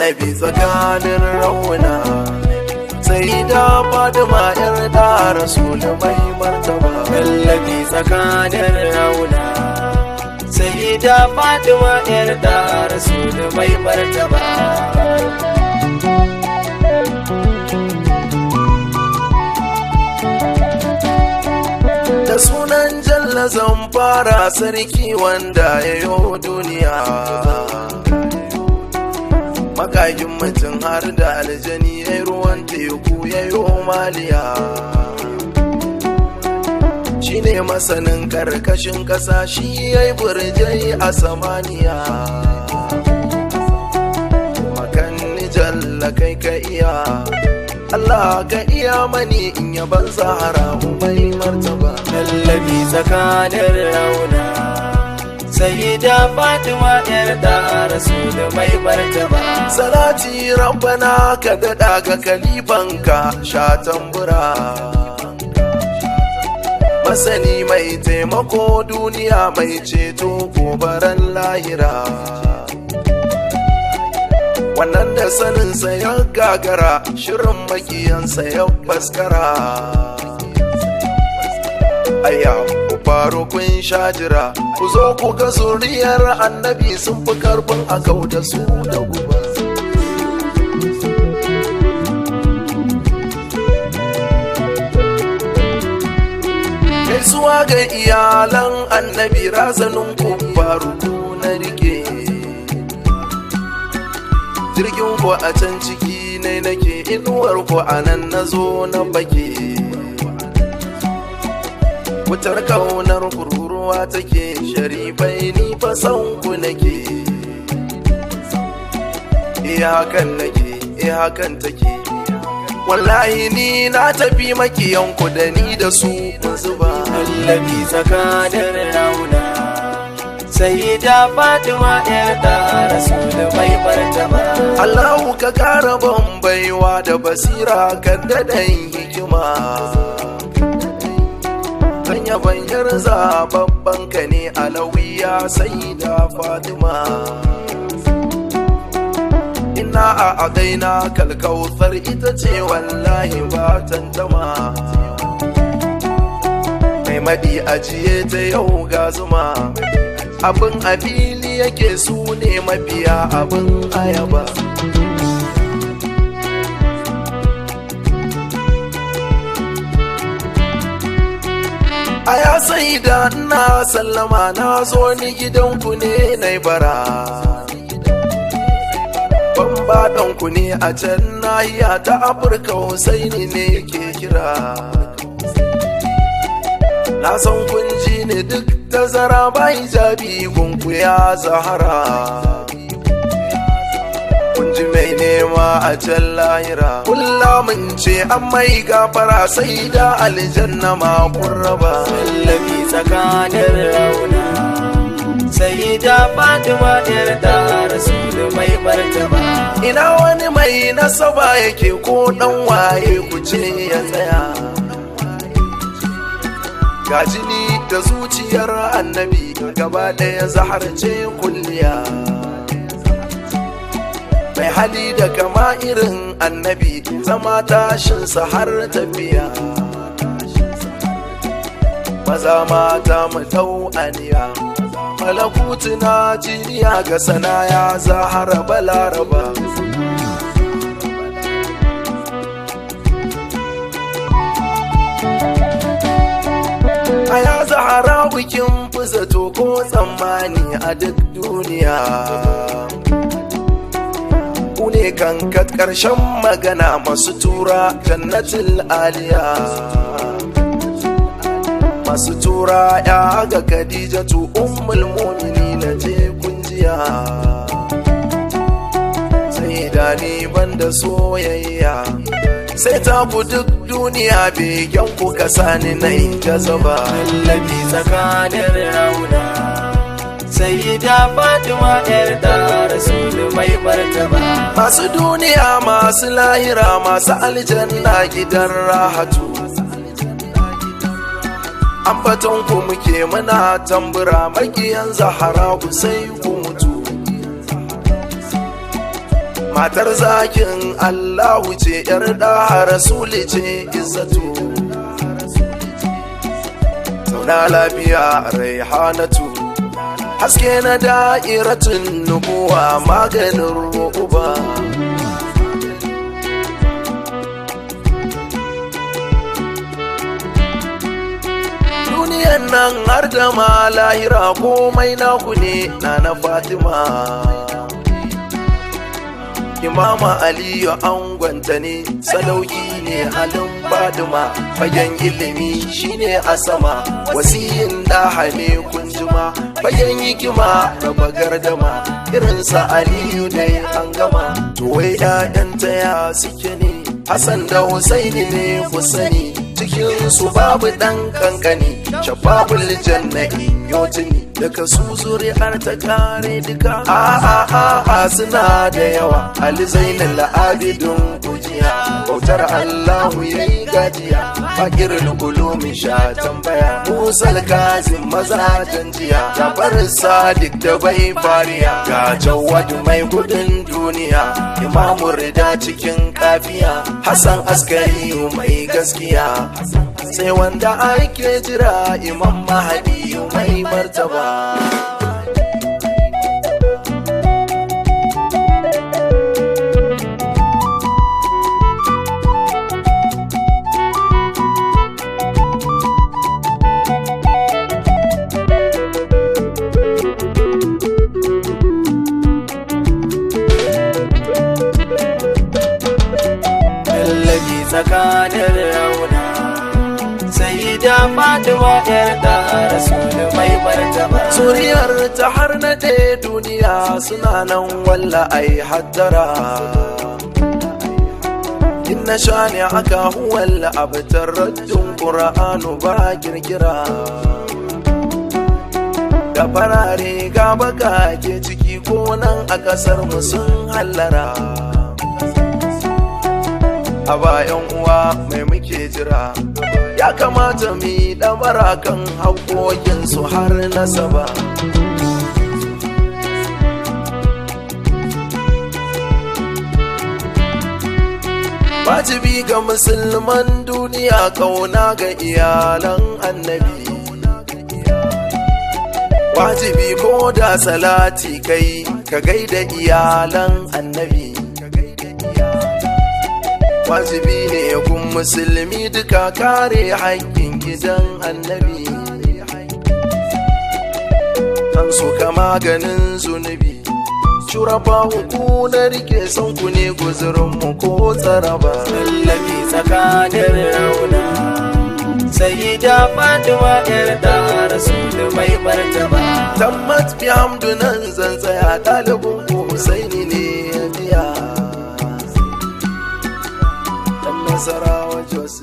kallabi tsakanin rauna sai da Fatima yar da Rasul mai martaba kallabi tsakanin rauna sai da Fatima yar da Rasul mai martaba da sunan jalla zan fara sarki wanda ya yo duniya makagin mutum har da aljani ya ruwan teku ya yo maliya shi ne masanin karkashin ƙasa shi ya yi burjai a samaniya makanni jalla kai ka iya Allah ka iya mani in yaban zahara mu mai martaba kallabi tsakanin rauna sai da Fatima yar da Rasul mai martaba salati rabbana ka daɗa ga kalifanka sha tambura masani mai taimako duniya mai ceto gobaran lahira wannan da saninsa ya gagara shirin makiyansa ya faskara ayya ku faro kun shajira ku zo ku ga zuriyar annabi sun fi karfin a kauda su da guba gaisuwa ga iyalan annabi razanin ku faru na rike jirgin ku a can ciki ne nake inuwar ku a nan nazo na bake wutar kaunar kururuwa take sharifai ni fa san ku nake hakan nake hakan take wallahi ni na tafi makiyanku da ni da su mun zuba kallabi tsakanin rauna sai da Fatima yar da Rasul mai martaba Allahu ka kara bambaiwa da basira kan dadan hikima kan yaban yarza babban ka ne alawiya sai da Fatima inna a adaina kalkautsar ita ce wallahi ba tantama mai madi ajiye ta yau ga zuma abin abili yake su ne mafiya abin ayaba aya sai da na sallama na zo ni gidanku ne na bara bambaɗanku ne a can nahiya ta Afirka Husaini ne ke kira na san kun ji ne duk tazara bai jabi gunku ya zahara kun ji mai nema a can lahira kullamin ce an mai gafara sai da aljanna ma kun raba kallabi tsakanin rauna sai da Fatima yar da Rasul mai martaba ina wani mai nasaba yake ko dan waye ku ce ya tsaya ga jini da zuciyar annabi gaba ɗaya zahar ce kulliya mai hali da kama irin annabi zama tashinsa har tafiya maza mata mu dau aniya malakutu na jiniya ga sanaya zahara balaraba a ya zahara bikin fusato ko tsammani a duk duniya ku ne kankat karshen magana masu tura jannatul aliya masu tura ya ga Khadijatu ummul mu'minina je kunjiya sai da ni banda soyayya sai ta ku duk duniya begen ku ka sani na jazaba kallabi tsakanin rauna sai da Fatima yar da Rasul mai martaba masu duniya masu lahira masu aljanna gidan rahatu ambaton ku muke muna tambura makiyan zahara ku sai ku mutu matar zakin Allahu ce yar da rasuli ce izzatu zauna lafiya raihanatu haske na da'iratun nubuwa maganin ru'uba duniyan nan har da ma lahira komai naku ne na Fatima Imama Aliyu angwanta ne sadauki ne halin Fadima fagen ilimi shine a sama wasiyin daha ne kunjuma fagen hikima raba gardama irinsa Aliyu ne an gama to wai ƴaƴanta ya suke ne Hassan da Husaini ne ku sani cikin su babu dan kankani shababul jannati yotini daga su zuri'ar ta kare duka a suna da yawa Ali Zainal Abidun kujiya bautar Allahu yayi gajiya fakirul ulumi sha tambaya Musal Kazim mazajen jiya Jafar Sadiq da bai fariya ga Jawad mai gudun duniya Imamu Rida cikin kafiya Hassan Askari mai gaskiya sai wanda ake jira Imam Mahdi mai martaba tsakanin rauna sai da Fatima yar da Rasul mai martaba zuriyar ta har na duniya suna nan walla ai haddara inna shani aka huwal abtar raddun qur'anu ba kirkira da farare ga baka ke ciki ko nan a kasar mu sun hallara a bayan uwa mai muke jira ya kamata mu yi damara kan haƙoƙinsu har nasaba wajibi ga musulman duniya kauna ga iyalan annabi wajibi ko da salati kai ka gaida iyalan annabi wajibi ne kun musulmi duka kare haƙƙin gidan annabi kan su ka maganin zunubi shurafa ku na rike son ku ne guzurinmu ko tsaraba tallafi tsakanin rauna sai da Fatima yar da Rasul mai martaba tammat bi hamdunan zan tsaya ɗalibin ku Husaini ne ya biya Nasarawa Jos